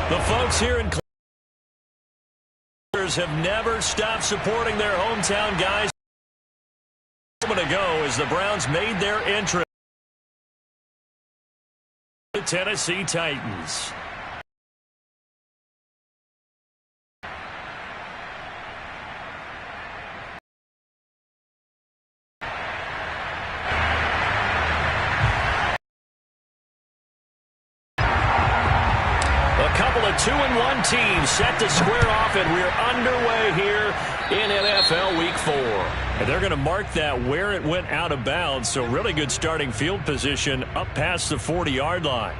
The folks here in Cleveland have never stopped supporting their hometown guys. A moment ago as the Browns made their entrance. The Tennessee Titans. A couple of 2-1 teams set to square off, and we're underway here in NFL Week 4. And they're going to mark that where it went out of bounds, so really good starting field position up past the 40-yard line.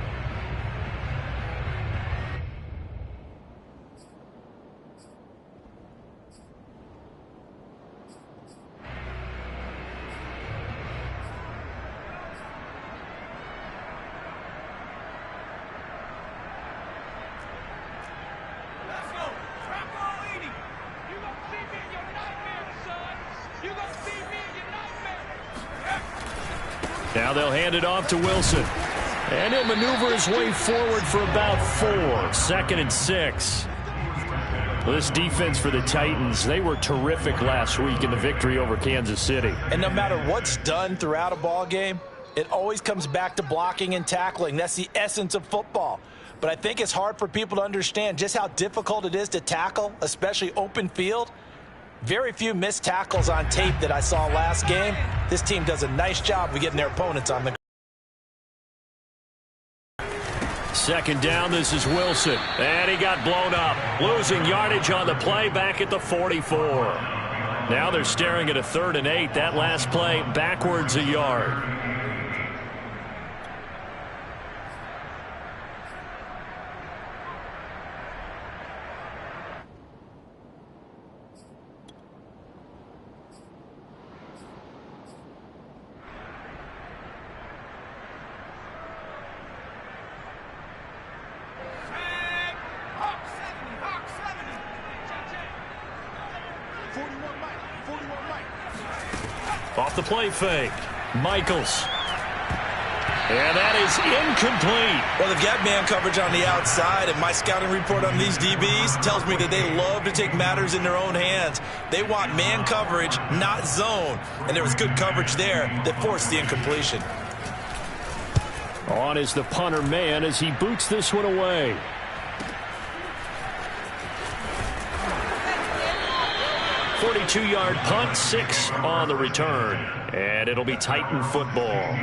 Now they'll hand it off to Wilson. And he'll maneuver his way forward for about 4. 2nd and 6. Well, this defense for the Titans, they were terrific last week in the victory over Kansas City. And no matter what's done throughout a ball game, it always comes back to blocking and tackling. That's the essence of football. But I think it's hard for people to understand just how difficult it is to tackle, especially open field. Very few missed tackles on tape that I saw last game. This team does a nice job of getting their opponents on the ground. 2nd down, this is Wilson. And he got blown up. Losing yardage on the play back at the 44. Now they're staring at a 3rd and 8. That last play backwards a yard. Off the play fake. Michaels. And that is incomplete. Well, they've got man coverage on the outside, and my scouting report on these DBs tells me that they love to take matters in their own hands. They want man coverage, not zone. And there was good coverage there that forced the incompletion. On is the punter man as he boots this one away. .42-yard punt, 6 on the return. And it'll be Titan football.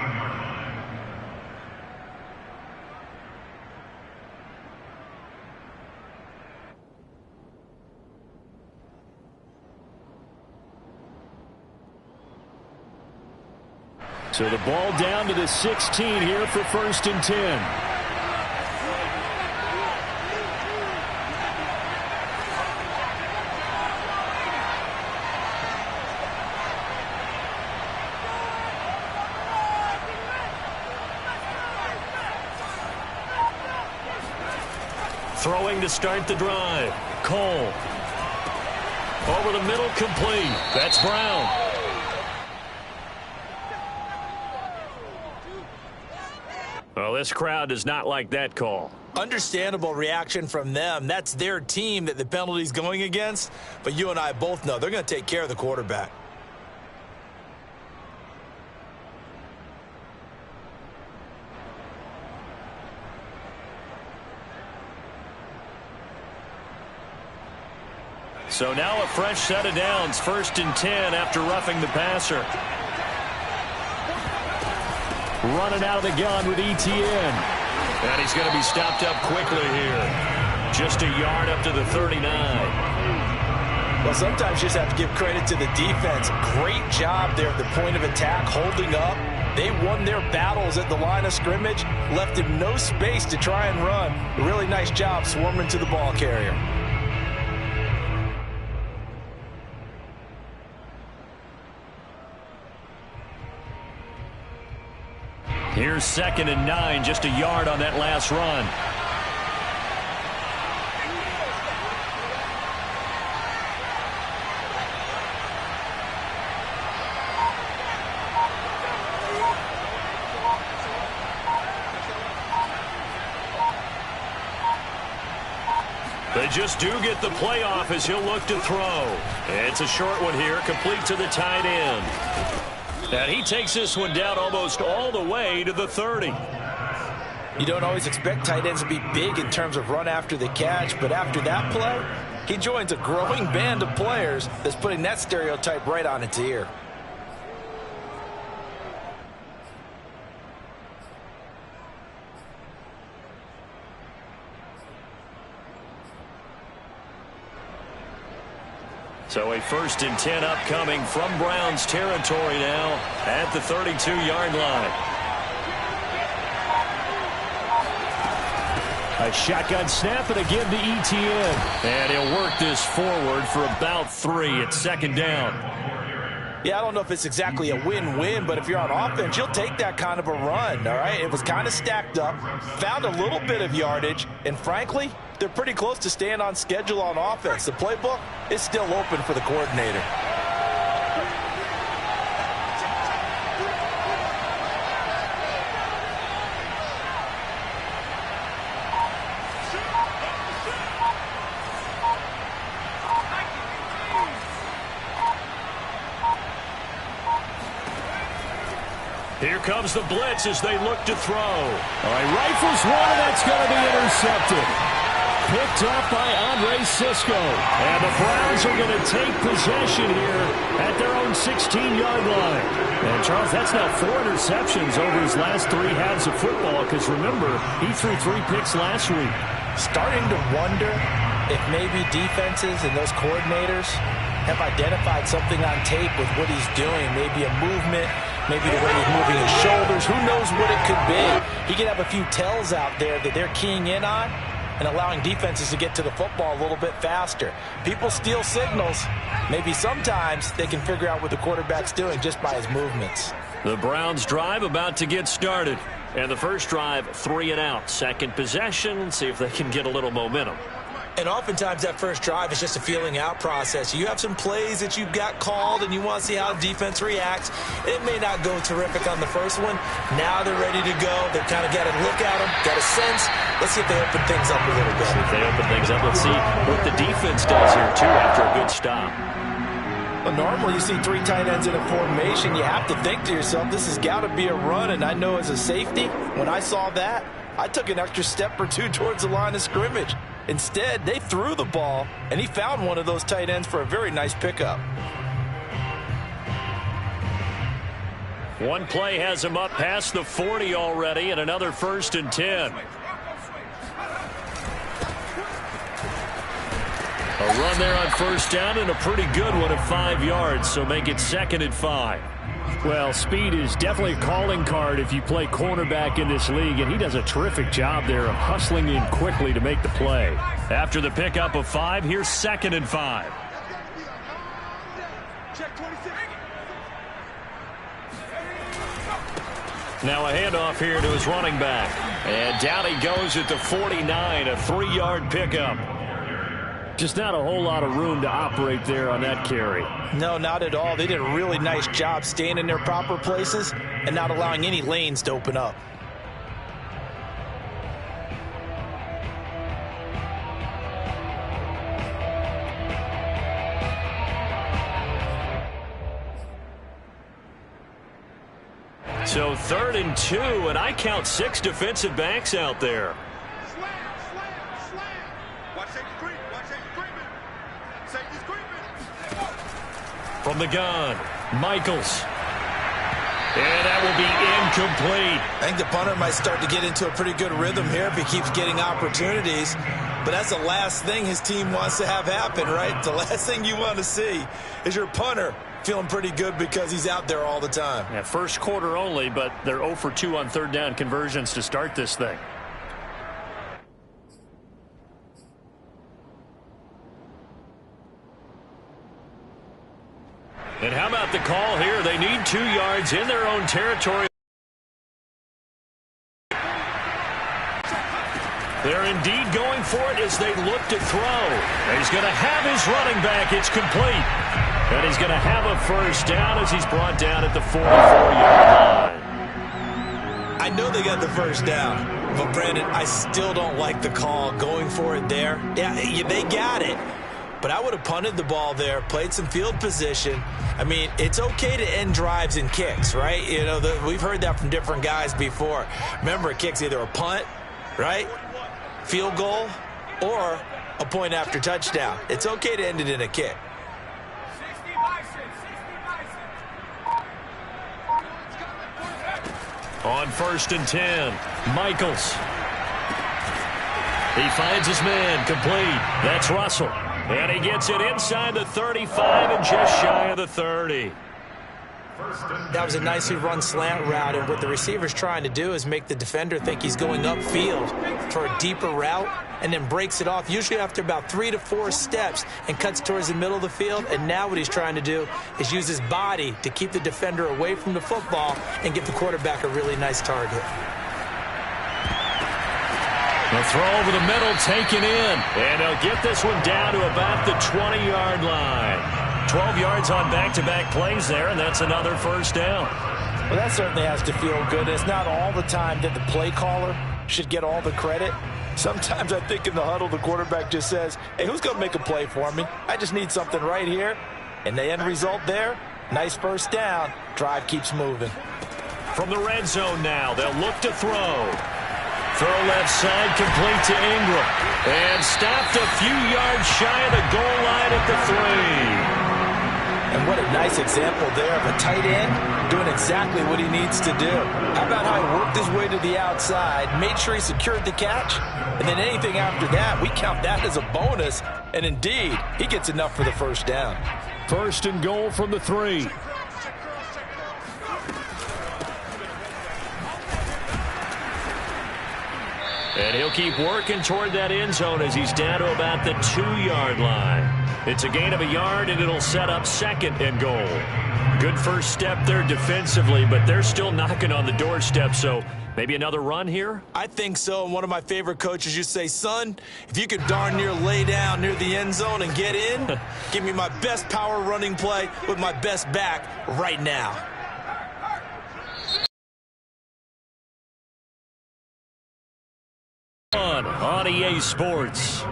So the ball down to the 16 here for 1st and 10. Throwing to start the drive. Cole. Over the middle, complete. That's Brown. Well, this crowd does not like that call. Understandable reaction from them. That's their team that the penalty's going against. But you and I both know they're going to take care of the quarterback. So now a fresh set of downs. 1st and 10 after roughing the passer. Running out of the gun with Etienne. And he's going to be stopped up quickly here. Just a yard up to the 39. Well, sometimes you just have to give credit to the defense. Great job there at the point of attack, holding up. They won their battles at the line of scrimmage, left him no space to try and run. A really nice job swarming to the ball carrier. Here's 2nd and 9, just a yard on that last run. They just do get the play off as he'll look to throw. It's a short one here, complete to the tight end. And he takes this one down almost all the way to the 30. You don't always expect tight ends to be big in terms of run after the catch, but after that play, he joins a growing band of players that's putting that stereotype right on its ear. So a 1st and 10 upcoming from Browns territory now at the 32-yard line. A shotgun snap and again to Etienne. And he'll work this forward for about 3 at 2nd down. Yeah, I don't know if it's exactly a win-win, but if you're on offense, you'll take that kind of a run, all right? It was kind of stacked up, found a little bit of yardage, and frankly, they're pretty close to staying on schedule on offense. The playbook is still open for the coordinator. Here comes the blitz as they look to throw. All right, rifles one, and that's going to be intercepted. Picked up by Andre Cisco. And the Browns are going to take possession here at their own 16-yard line. And, Charles, that's now 4 interceptions over his last 3 halves of football, because, remember, he threw 3 picks last week. Starting to wonder if maybe defenses and those coordinators have identified something on tape with what he's doing, maybe a movement, maybe the way he's moving his shoulders. Who knows what it could be? He could have a few tells out there that they're keying in on and allowing defenses to get to the football a little bit faster. People steal signals. Maybe sometimes they can figure out what the quarterback's doing just by his movements. The Browns drive about to get started. And the first drive, 3 and out. Second possession, see if they can get a little momentum. And oftentimes that first drive is just a feeling out process. You have some plays that you've got called and you want to see how the defense reacts. It may not go terrific on the first one. Now they're ready to go. They've kind of got a look at them, got a sense. Let's see if they open things up a little bit. See if they open things up. Let's see what the defense does here, too, after a good stop. Well, normally you see 3 tight ends in a formation. You have to think to yourself, this has got to be a run. And I know as a safety, when I saw that, I took an extra step or 2 towards the line of scrimmage. Instead, they threw the ball, and he found one of those tight ends for a very nice pickup. One play has him up past the 40 already, and another 1st and 10. A run there on 1st down, and a pretty good one at 5 yards, so make it 2nd and 5. Well, speed is definitely a calling card if you play cornerback in this league, and he does a terrific job there of hustling in quickly to make the play. After the pickup of 5, here's 2nd and 5. Now a handoff here to his running back. And down he goes at the 49, a 3-yard pickup. Just not a whole lot of room to operate there on that carry. No, not at all. They did a really nice job staying in their proper places and not allowing any lanes to open up. So 3rd and 2, and I count 6 defensive backs out there. From the gun, Michaels. And that will be incomplete. I think the punter might start to get into a pretty good rhythm here if he keeps getting opportunities. But that's the last thing his team wants to have happen, right? The last thing you want to see is your punter feeling pretty good because he's out there all the time. Yeah, first quarter only, but they're 0 for 2 on 3rd down conversions to start this thing. And how about the call here? They need 2 yards in their own territory. They're indeed going for it as they look to throw. And he's going to have his running back. It's complete. And he's going to have a 1st down as he's brought down at the 44-yard line. I know they got the 1st down. But, Brandon, I still don't like the call going for it there. Yeah, they got it. But I would have punted the ball there, played some field position. I mean, it's okay to end drives and kicks, right? You know, we've heard that from different guys before. Remember, a kick's either a punt, right, field goal, or a point after touchdown. It's okay to end it in a kick. On 1st and 10, Michaels. He finds his man, complete. That's Russell. And he gets it inside the 35 and just shy of the 30. That was a nicely run slant route, and what the receiver's trying to do is make the defender think he's going upfield for a deeper route and then breaks it off, usually after about 3 to 4 steps, and cuts towards the middle of the field. And now what he's trying to do is use his body to keep the defender away from the football and give the quarterback a really nice target. The throw over the middle, taken in. And he'll get this one down to about the 20-yard line. 12 yards on back-to-back plays there, and that's another first down. Well, that certainly has to feel good. It's not all the time that the play caller should get all the credit. Sometimes I think in the huddle, the quarterback just says, hey, who's going to make a play for me? I just need something right here. And the end result there, nice first down. Drive keeps moving. From the red zone now, they'll look to throw. Throw left side, complete to Ingram. And stopped a few yards shy of the goal line at the 3. And what a nice example there of a tight end doing exactly what he needs to do. How about how he worked his way to the outside, made sure he secured the catch, and then anything after that, we count that as a bonus. And indeed, he gets enough for the first down. 1st and goal from the 3. And he'll keep working toward that end zone as he's down to about the 2-yard line. It's a gain of a yard, and it'll set up 2nd and goal. Good first step there defensively, but they're still knocking on the doorstep, so maybe another run here? I think so. And one of my favorite coaches used to say, son, if you could darn near lay down near the end zone and get in, give me my best power running play with my best back right now. On EA Sports.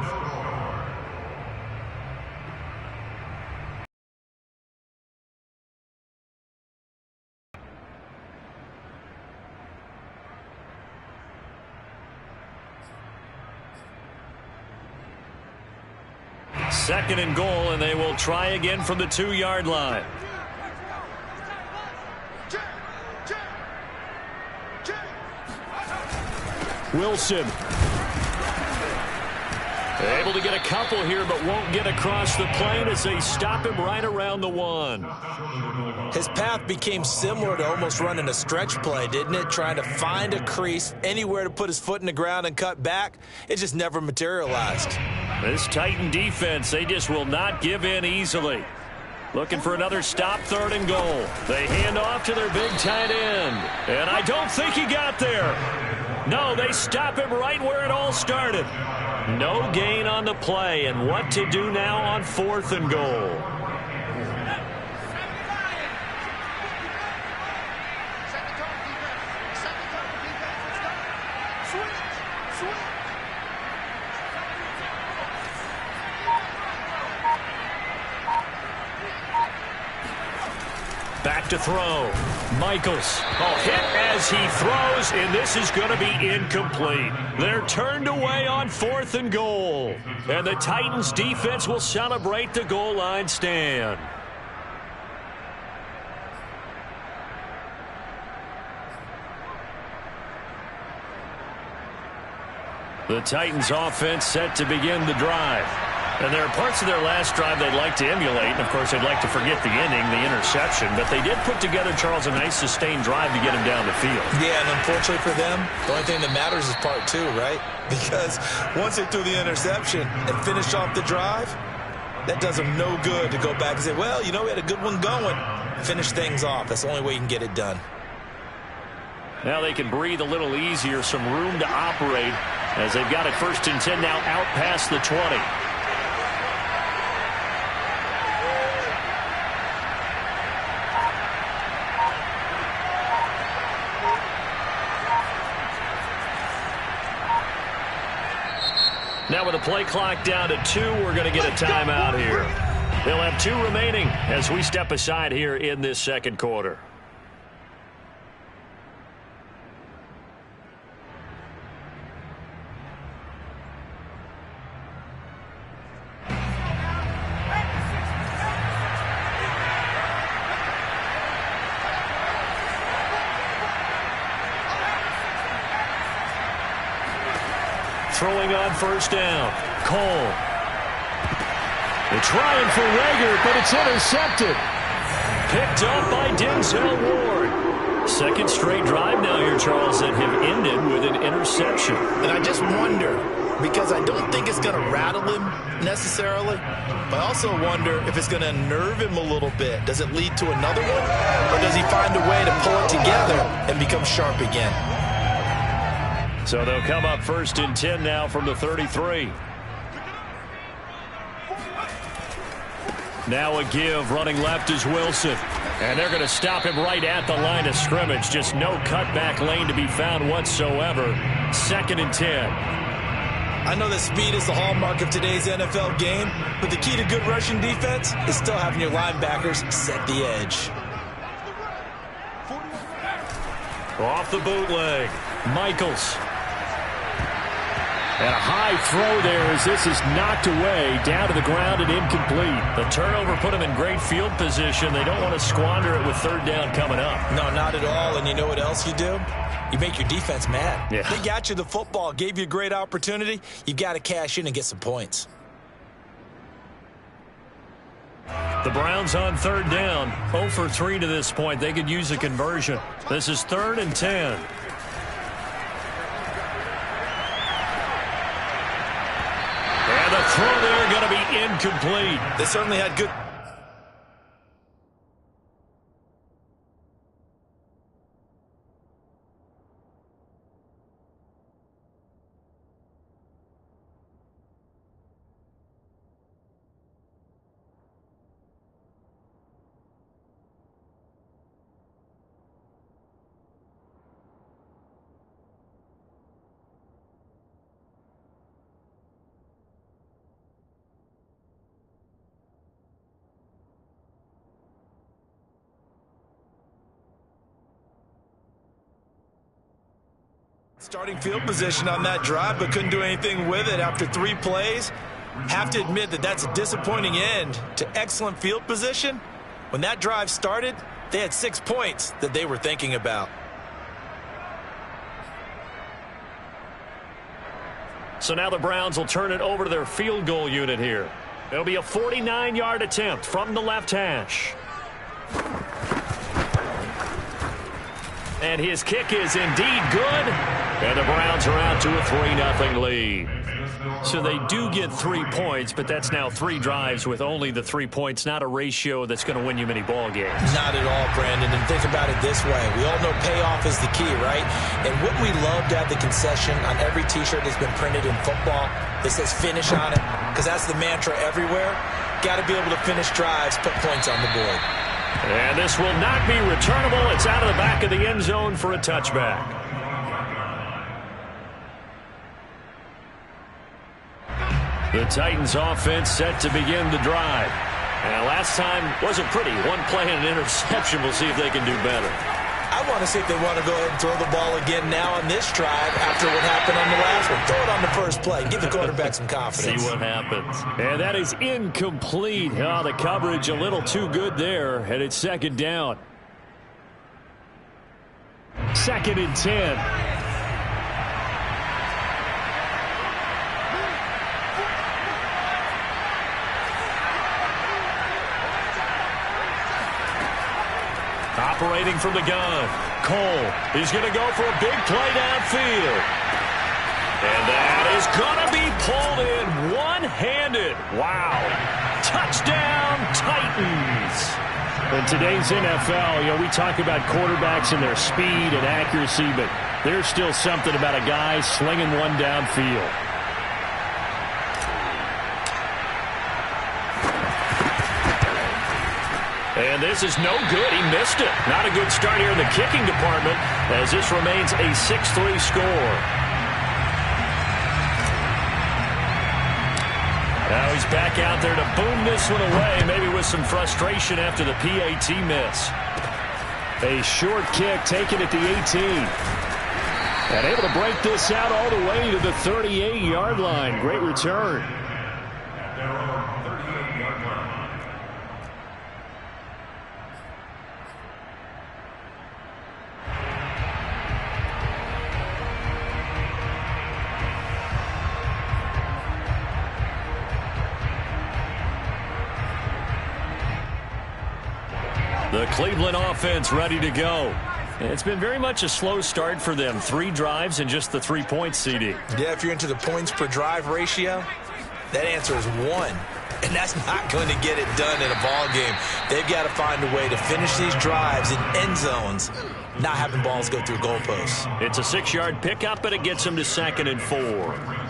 Second and goal, and they will try again from the 2-yard line. Wilson. Able to get a couple here, but won't get across the plane as they stop him right around the 1. His path became similar to almost running a stretch play, didn't it? Trying to find a crease, anywhere to put his foot in the ground and cut back. It just never materialized. This Titan defense, they just will not give in easily. Looking for another stop, 3rd and goal. They hand off to their big tight end. And I don't think he got there. No, they stop him right where it all started. No gain on the play, and what to do now on 4th and goal. Back to throw. Michaels. Hit as he throws, and this is going to be incomplete. They're turned away on 4th and goal. And the Titans defense will celebrate the goal line stand. The Titans offense set to begin the drive. And there are parts of their last drive they'd like to emulate. And, of course, they'd like to forget the ending, the interception. But they did put together, Charles, a nice sustained drive to get him down the field. Yeah, and unfortunately for them, the only thing that matters is part 2, right? Because once they threw the interception and finished off the drive, that does them no good to go back and say, well, you know, we had a good one going. Finish things off. That's the only way you can get it done. Now they can breathe a little easier, some room to operate as they've got it 1st and 10 now out past the 20. Now with the play clock down to 2, we're going to get a timeout here. They'll have 2 remaining as we step aside here in this second quarter. Throwing on first down. Cole. They're trying for Rager, but it's intercepted. Picked up by Denzel Ward. Second straight drive now here, Charles, that have ended with an interception. And I just wonder, because I don't think it's going to rattle him necessarily, but I also wonder if it's going to nerve him a little bit. Does it lead to another one? Or does he find a way to pull it together and become sharp again? So they'll come up first and 10 now from the 33. Now a give, running left is Wilson. And they're going to stop him right at the line of scrimmage. Just no cutback lane to be found whatsoever. Second and 10. I know that speed is the hallmark of today's NFL game, but the key to good rushing defense is still having your linebackers set the edge. Off the bootleg, Michaels. And a high throw there as this is knocked away, down to the ground and incomplete. The turnover put them in great field position. They don't want to squander it with third down coming up. No, not at all. And you know what else you do? You make your defense mad. Yeah. They got you the football, gave you a great opportunity. You've got to cash in and get some points. The Browns on third down, 0 for 3 to this point. They could use a conversion. This is 3rd and 10. And the throw there going to be incomplete. They certainly had good... Starting field position on that drive, but couldn't do anything with it after 3 plays. Have to admit that that's a disappointing end to excellent field position. When that drive started, they had 6 points that they were thinking about. So now the Browns will turn it over to their field goal unit here. It'll be a 49-yard attempt from the left hash. And his kick is indeed good. And the Browns are out to a 3-0 lead. So they do get 3 points, but that's now 3 drives with only the 3 points, not a ratio that's going to win you many ball games. Not at all, Brandon. And think about it this way. We all know payoff is the key, right? And wouldn't we love to have the concession on every T-shirt that's been printed in football that says finish on it? Because that's the mantra everywhere. Got to be able to finish drives, put points on the board. And this will not be returnable. It's out of the back of the end zone for a touchback. The Titans offense set to begin the drive. And last time wasn't pretty. 1 play and an interception. We'll see if they can do better. I want to see if they want to go ahead and throw the ball again now on this drive after what happened on the last one. Throw it on the first play. Give the quarterback some confidence. See what happens. And that is incomplete. Oh, the coverage a little too good there. And it's 2nd down. 2nd and 10. Operating from the gun, Cole is going to go for a big play downfield. And that is going to be pulled in one-handed. Wow. Touchdown, Titans. In today's NFL, we talk about quarterbacks and their speed and accuracy, but there's still something about a guy slinging one downfield. And this is no good. He missed it. Not a good start here in the kicking department as this remains a 6-3 score. Now he's back out there to boom this one away, maybe with some frustration after the PAT miss. A short kick taken at the 18. And able to break this out all the way to the 38-yard line. Great return. The Cleveland offense ready to go. It's been very much a slow start for them. 3 drives and just the 3 points, CD. Yeah, if you're into the points per drive ratio, that answer is 1. And that's not going to get it done in a ball game. They've got to find a way to finish these drives in end zones, not having balls go through goalposts. It's a 6-yard pickup, but it gets them to 2nd and 4.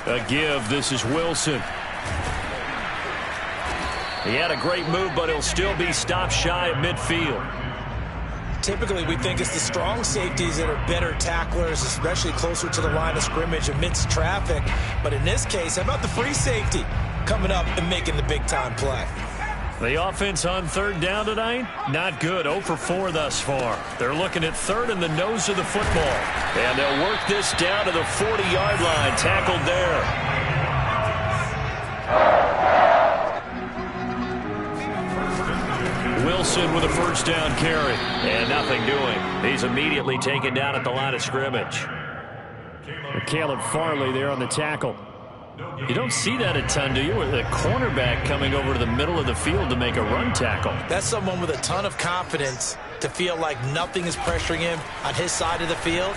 A give. This is Wilson. He had a great move, but he'll still be stopped shy of midfield. Typically, we think it's the strong safeties that are better tacklers, especially closer to the line of scrimmage amidst traffic. But in this case, how about the free safety coming up and making the big-time play? The offense on 3rd down tonight, not good. 0 for 4 thus far. They're looking at 3rd in the nose of the football. And they'll work this down to the 40-yard line. Tackled there. Wilson with a 1st down carry. And nothing doing. He's immediately taken down at the line of scrimmage. Caleb Farley there on the tackle. You don't see that a ton, do you? With a cornerback coming over to the middle of the field to make a run tackle. That's someone with a ton of confidence to feel like nothing is pressuring him on his side of the field.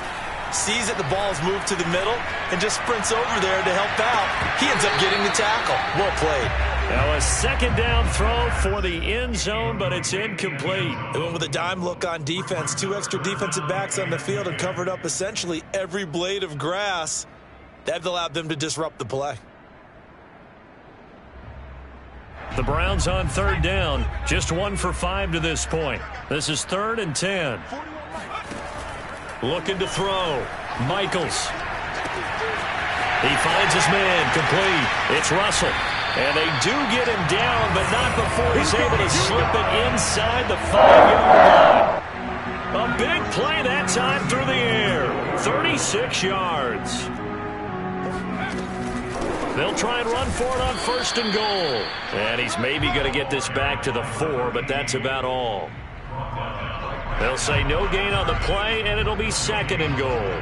Sees that the ball's moved to the middle and just sprints over there to help out. He ends up getting the tackle. Well played. Now a 2nd down throw for the end zone, but it's incomplete. They went with a dime look on defense. 2 extra defensive backs on the field and covered up essentially every blade of grass. That allowed them to disrupt the play. The Browns on 3rd down. Just 1 for 5 to this point. This is 3rd and 10. Looking to throw. Michaels. He finds his man. Complete. It's Russell. And they do get him down, but not before he's able to slip it inside the 5-yard line. A big play that time through the air. 36 yards. They'll try and run for it on 1st and goal. And he's maybe going to get this back to the 4, but that's about all. They'll say no gain on the play, and it'll be 2nd and goal.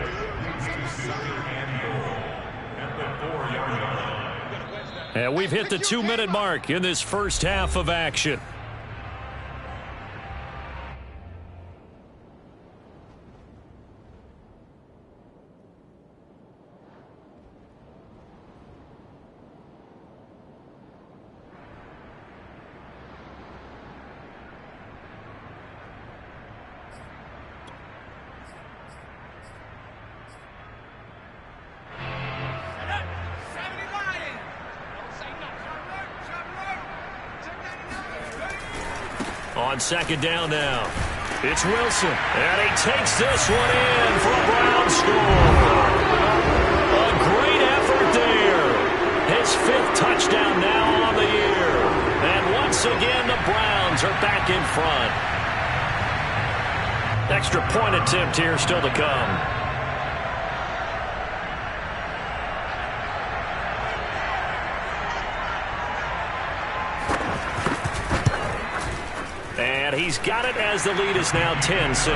And we've hit the 2-minute mark in this first half of action. On 2nd down now. It's Wilson. And he takes this one in for a Brown score. A great effort there. His 5th touchdown now on the year. And once again, the Browns are back in front. Extra point attempt here still to come. And he's got it as the lead is now 10-6.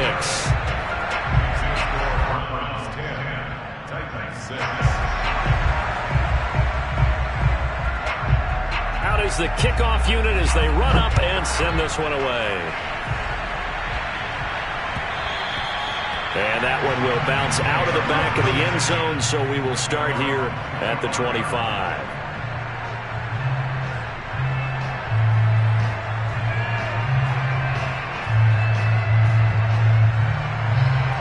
Out is the kickoff unit as they run up and send this one away. And that one will bounce out of the back of the end zone, so we will start here at the 25.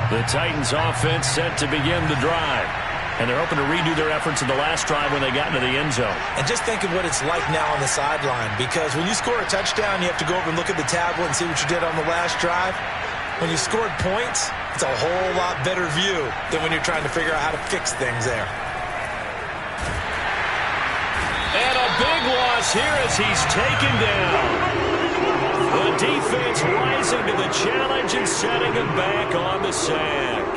The Titans offense set to begin the drive. And they're hoping to redo their efforts in the last drive when they got into the end zone. And just think of what it's like now on the sideline, because when you score a touchdown, you have to go over and look at the tablet and see what you did on the last drive. When you scored points, it's a whole lot better view than when you're trying to figure out how to fix things there. And a big loss here as he's taken down. The defense rising to the challenge and setting him back on the sack.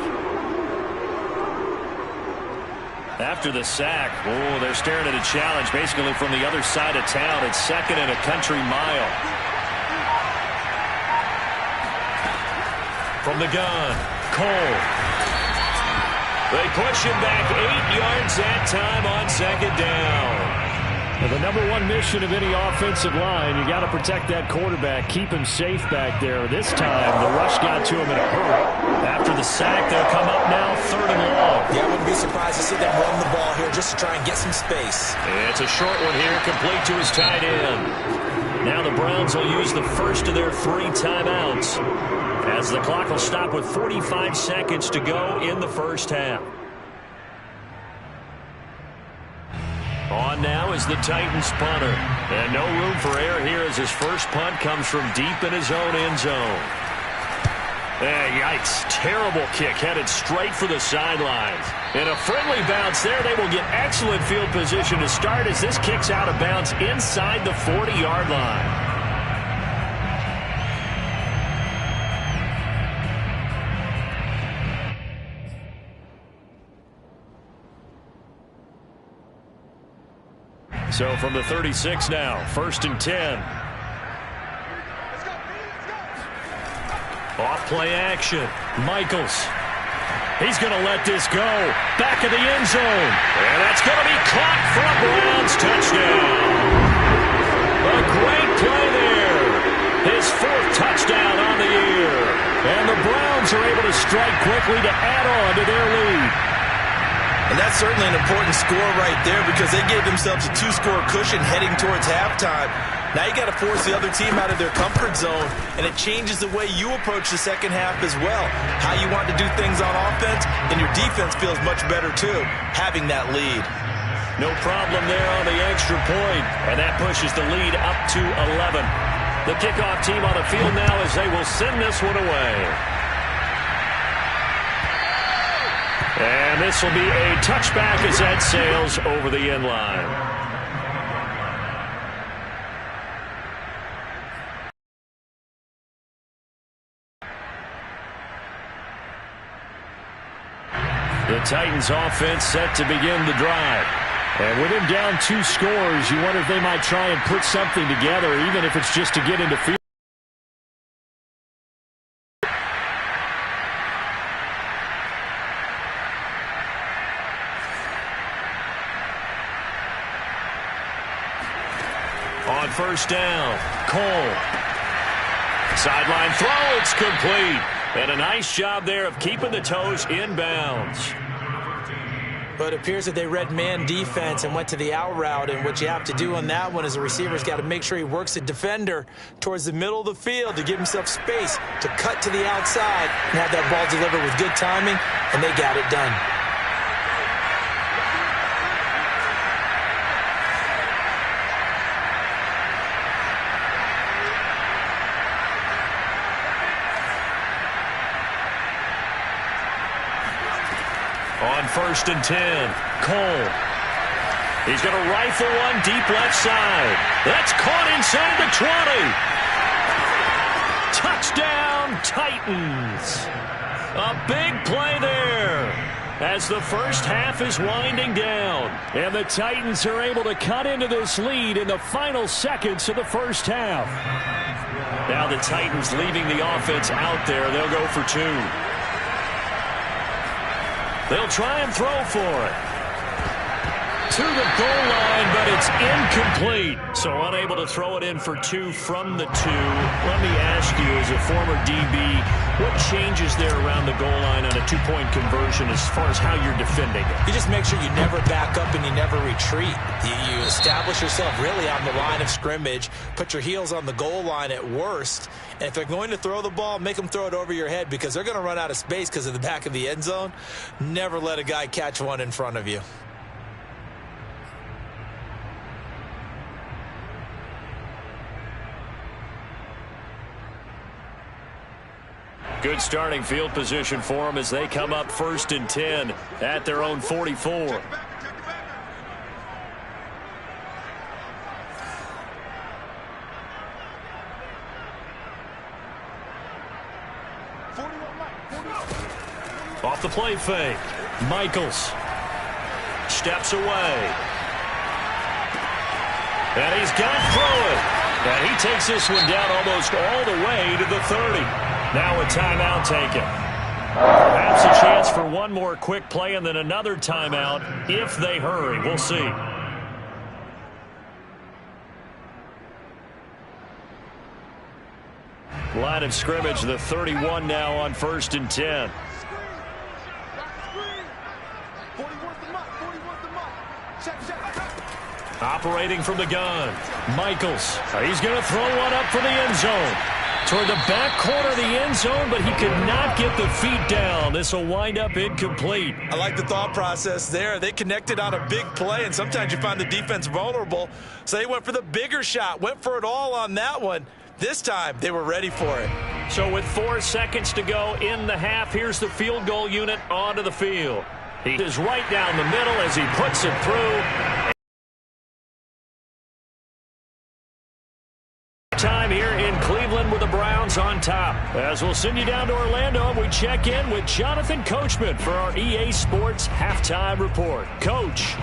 After the sack, they're staring at a challenge basically from the other side of town. It's 2nd and a country mile. From the gun, Cole. They push him back 8 yards that time on 2nd down. Well, the number one mission of any offensive line, you got to protect that quarterback, keep him safe back there. This time, the rush got to him in a hurry. After the sack, they'll come up now 3rd and long. Yeah, I wouldn't be surprised to see them run the ball here just to try and get some space. It's a short one here, complete to his tight end. Now the Browns will use the first of their 3 timeouts, as the clock will stop with 45 seconds to go in the first half. On now is the Titans punter. And no room for error here as his first punt comes from deep in his own end zone. Yikes. Terrible kick headed straight for the sidelines. In a friendly bounce there, they will get excellent field position to start as this kicks out of bounds inside the 40-yard line. So from the 36 now, 1st and 10. Off play action. Michaels. He's going to let this go. Back of the end zone. And that's going to be caught for a Browns touchdown. A great play there. His 4th touchdown on the year. And the Browns are able to strike quickly to add on to their lead. And that's certainly an important score right there because they gave themselves a 2-score cushion heading towards halftime. Now you got to force the other team out of their comfort zone, and it changes the way you approach the second half as well. How you want to do things on offense, and your defense feels much better too, having that lead. No problem there on the extra point, and that pushes the lead up to 11. The kickoff team on the field now as they will send this one away. And this will be a touchback as that sails over the end line. The Titans offense set to begin the drive. And with him down 2 scores, you wonder if they might try and put something together, even if it's just to get into field. On 1st down, Cole. Sideline throw, it's complete. And a nice job there of keeping the toes in bounds. But it appears that they read man defense and went to the out route, and what you have to do on that one is the receiver's got to make sure he works the defender towards the middle of the field to give himself space to cut to the outside and have that ball delivered with good timing, and they got it done. On 1st and 10, Cole. He's going to rifle one deep left side. That's caught inside the 20. Touchdown, Titans. A big play there as the first half is winding down. And the Titans are able to cut into this lead in the final seconds of the first half. Now the Titans leaving the offense out there. They'll go for 2. They'll try and throw for it. to the goal line, but it's incomplete. So unable to throw it in for 2 from the 2. Let me ask you, as a former DB, what changes there around the goal line on a 2-point conversion as far as how you're defending it? You just make sure you never back up and you never retreat. You establish yourself really on the line of scrimmage, put your heels on the goal line at worst, and if they're going to throw the ball, make them throw it over your head because they're going to run out of space because of the back of the end zone. Never let a guy catch one in front of you. Good starting field position for them as they come up 1st and 10 at their own 44. Off the play fake. Michaels steps away. And he's got Pruitt. And he takes this one down almost all the way to the 30. Now a timeout taken. Perhaps a chance for one more quick play and then another timeout if they hurry. We'll see. Line of scrimmage, the 31 now on 1st and 10. Operating from the gun. Michaels. He's going to throw one up for the end zone. Toward the back corner of the end zone, but he could not get the feet down. This will wind up incomplete. I like the thought process there. They connected on a big play, and sometimes you find the defense vulnerable. So they went for the bigger shot, went for it all on that one. This time, they were ready for it. So with 4 seconds to go in the half, here's the field goal unit onto the field. He is right down the middle as he puts it through. Time here in Cleveland with the Browns on top. As we'll send you down to Orlando, and we check in with Jonathan Coachman for our EA Sports Halftime Report. Coach.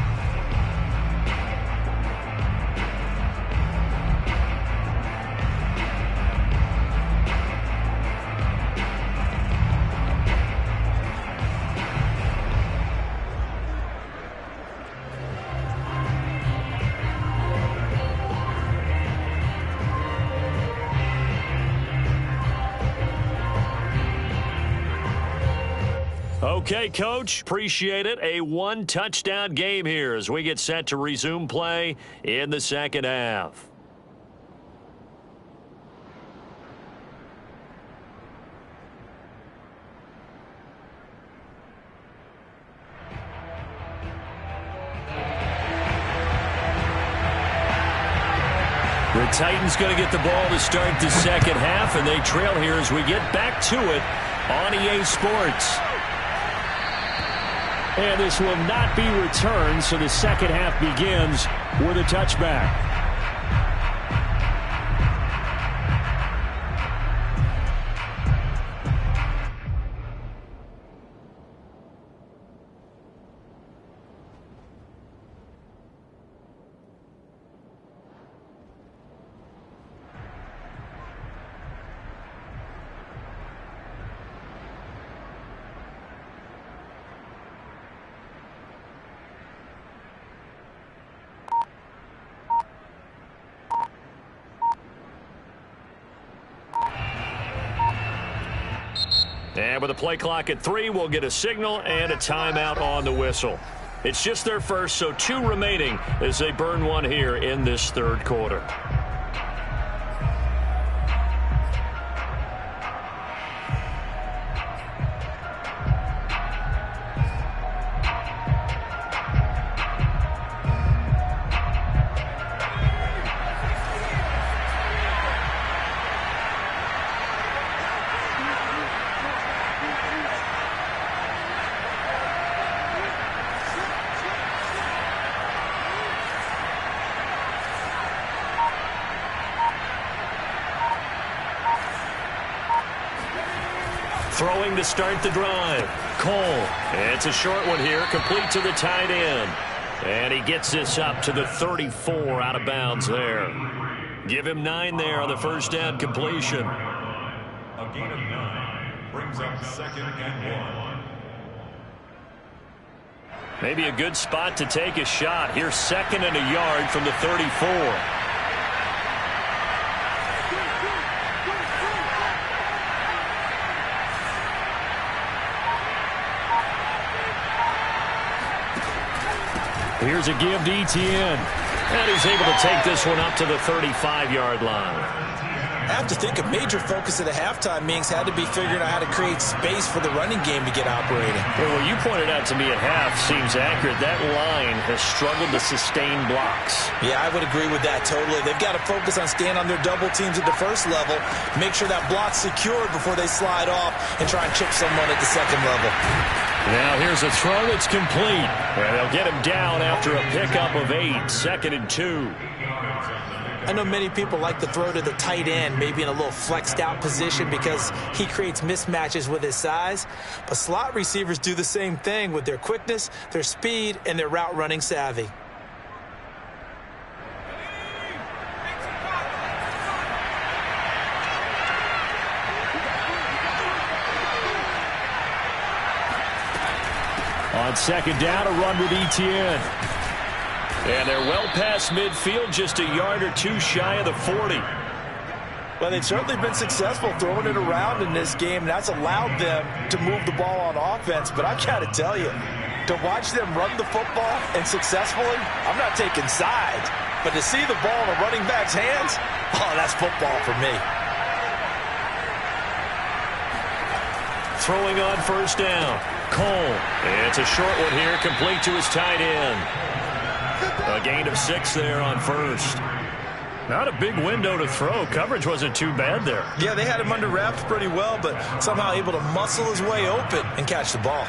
Okay, Coach, appreciate it. A 1-touchdown game here as we get set to resume play in the second half. The Titans going to get the ball to start the second half, and they trail here as we get back to it on EA Sports. And this will not be returned, so the second half begins with a touchback. And with a play clock at 3, we'll get a signal and a timeout on the whistle. It's just their first, so 2 remaining as they burn one here in this third quarter. Throwing to start the drive. Cole. It's a short one here, complete to the tight end. And he gets this up to the 34 out of bounds there. Give him 9 there on the first down completion. A gain of 9 brings up 2nd and 1. Maybe a good spot to take a shot. Here's 2nd and a yard from the 34. Here's a give to Etienne. And he's able to take this one up to the 35-yard line. I have to think a major focus of the halftime meetings had to be figuring out how to create space for the running game to get operating. Well, what you pointed out to me at half seems accurate. That line has struggled to sustain blocks. Yeah, I would agree with that totally. They've got to focus on staying on their double teams at the first level, make sure that block's secured before they slide off and try and chip someone at the second level. Now here's a throw that's complete. And they'll get him down after a pickup of 8, 2nd and 2. I know many people like to throw to the tight end, maybe in a little flexed out position because he creates mismatches with his size. But slot receivers do the same thing with their quickness, their speed, and their route running savvy. On 2nd down, a run with Etienne. And they're well past midfield, just a yard or two shy of the 40. Well, they've certainly been successful throwing it around in this game. That's allowed them to move the ball on offense. But I've got to tell you, to watch them run the football and successfully, I'm not taking sides. But to see the ball in a running back's hands, oh, that's football for me. Throwing on 1st down. Cole. It's a short one here, complete to his tight end. A gain of 6 there on 1st. Not a big window to throw. Coverage wasn't too bad there. Yeah, they had him under wraps pretty well, but somehow able to muscle his way open and catch the ball.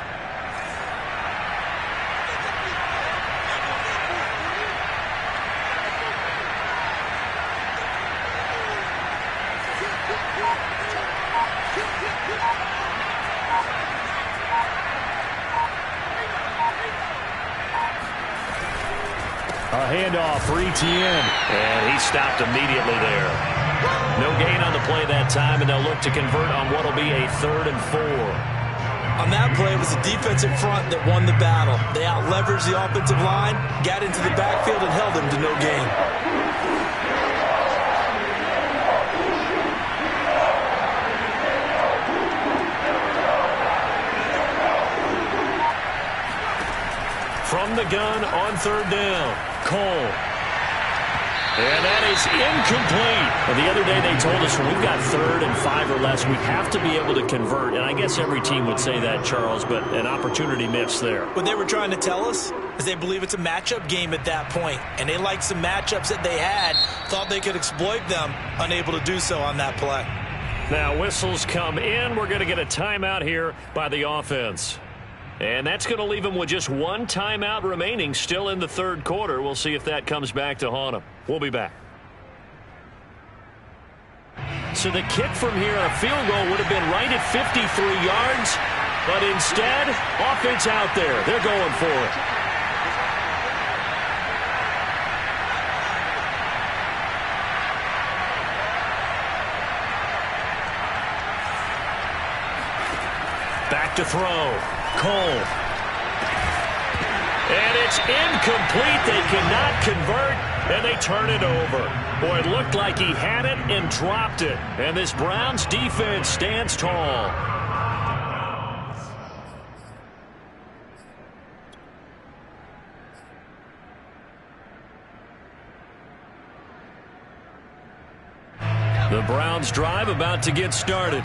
A handoff for Etienne. And he stopped immediately there. No gain on the play that time, and they'll look to convert on what will be a 3rd and 4. On that play, it was the defensive front that won the battle. They out-leveraged the offensive line, got into the backfield, and held them to no gain. From the gun on 3rd down. Cole. And that is incomplete. And the other day they told us when we've got 3rd and 5 or less, we have to be able to convert. And I guess every team would say that, Charles, but an opportunity missed there. What they were trying to tell us is they believe it's a matchup game at that point. And they liked some matchups that they had, thought they could exploit them, unable to do so on that play. Now whistles come in. We're going to get a timeout here by the offense. And that's going to leave them with just 1 timeout remaining still in the 3rd quarter. We'll see if that comes back to haunt them. We'll be back. So the kick from here, a field goal, would have been right at 53 yards. But instead, offense out there. They're going for it. Back to throw. Cole. And it's incomplete. They cannot convert, and they turn it over. Boy, it looked like he had it and dropped it. And this Browns defense stands tall. The Browns drive about to get started.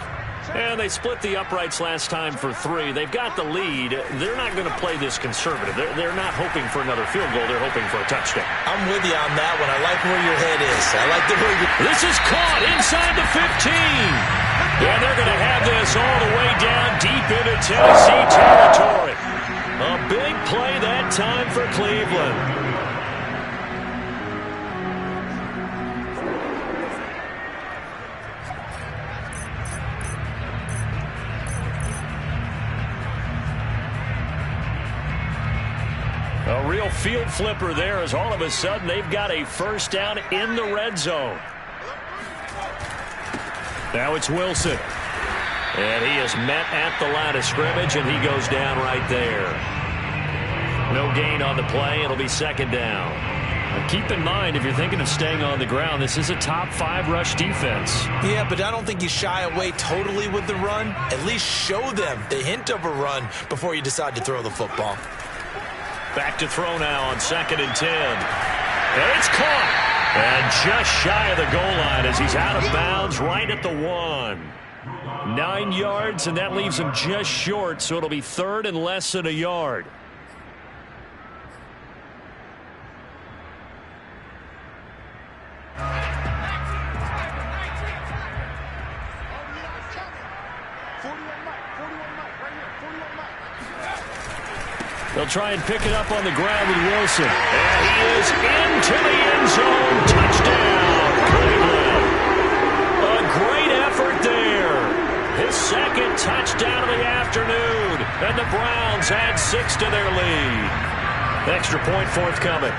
And they split the uprights last time for 3. They've got the lead. They're not going to play this conservative. They're not hoping for another field goal. They're hoping for a touchdown. I'm with you on that one. I like where your head is. I like the way This is caught inside the 15. And they're going to have this all the way down deep into Tennessee territory. A big play that time for Cleveland. A real field flipper there as all of a sudden they've got a 1st down in the red zone. Now it's Wilson. And he is met at the line of scrimmage, and he goes down right there. No gain on the play. It'll be second down. Now keep in mind, if you're thinking of staying on the ground, this is a top 5 rush defense. Yeah, but I don't think you shy away totally with the run. At least show them the hint of a run before you decide to throw the football. Back to throw now on 2nd and 10. And it's caught. And just shy of the goal line as he's out of bounds right at the 1. 9 yards, and that leaves him just short, so it'll be 3rd and less than a yard. They'll try and pick it up on the ground with Wilson. And he is into the end zone. Touchdown, Cleveland. A great effort there. His 2nd touchdown of the afternoon. And the Browns add 6 to their lead. Extra point forthcoming.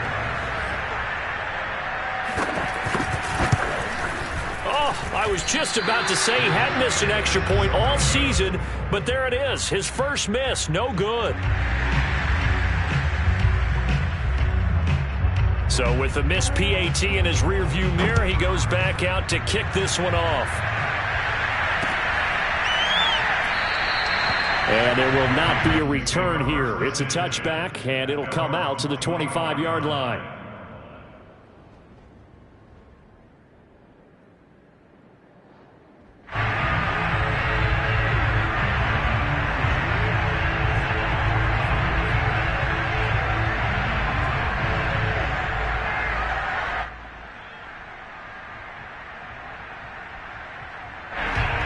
Oh, I was just about to say he hadn't missed an extra point all season, but there it is. His first miss, no good. So with the missed PAT in his rearview mirror, he goes back out to kick this one off. And there will not be a return here. It's a touchback, and it'll come out to the 25-yard line.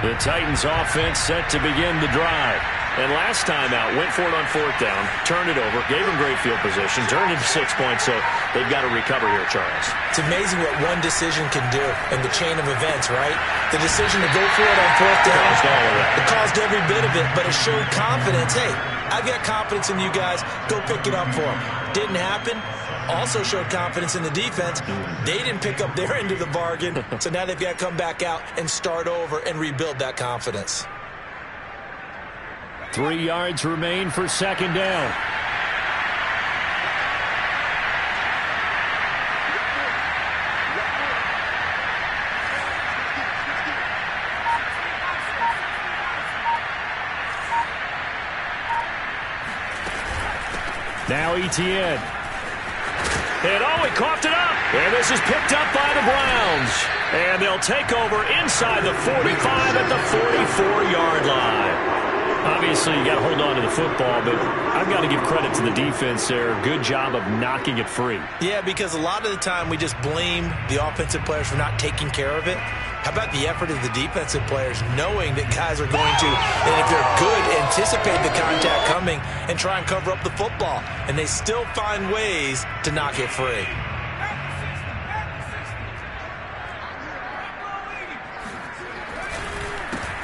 The Titans offense set to begin the drive. And last time out, went for it on 4th down, turned it over, gave him great field position, turned it to 6 points, so they've got to recover here, Charles. It's amazing what one decision can do in the chain of events, right? The decision to go for it on 4th down, it caused every bit of it, but it showed confidence. Hey, I've got confidence in you guys. Go pick it up for them. Didn't happen. Also showed confidence in the defense. They didn't pick up their end of the bargain, so now they've got to come back out and start over and rebuild that confidence. 3 yards remain for 2nd down. Now Etienne. And he coughed it up. And this is picked up by the Browns. And they'll take over inside the 45 at the 44-yard line. Obviously, you got to hold on to the football, but I've got to give credit to the defense there. Good job of knocking it free. Yeah, because a lot of the time we just blame the offensive players for not taking care of it. How about the effort of the defensive players knowing that guys are going to, and if they're good, anticipate the contact coming and try and cover up the football. And they still find ways to knock it free.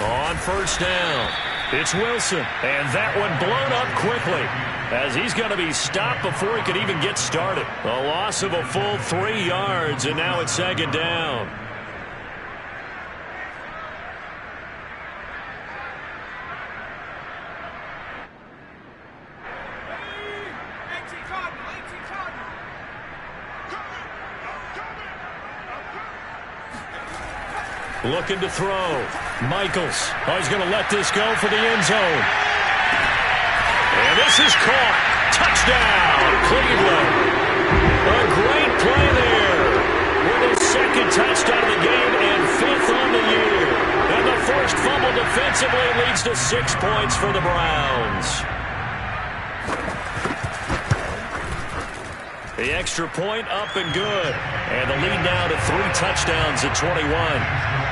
On 1st down, it's Wilson. And that one blown up quickly as he's going to be stopped before he could even get started. A loss of a full 3 yards, and now it's 2nd down. Looking to throw. Michaels. Oh, he's going to let this go for the end zone. And this is caught. Touchdown, Cleveland. A great play there. With his 2nd touchdown of the game and 5th on the year. And the forced fumble defensively leads to 6 points for the Browns. The extra point up and good. And the lead now to 3 touchdowns at 21.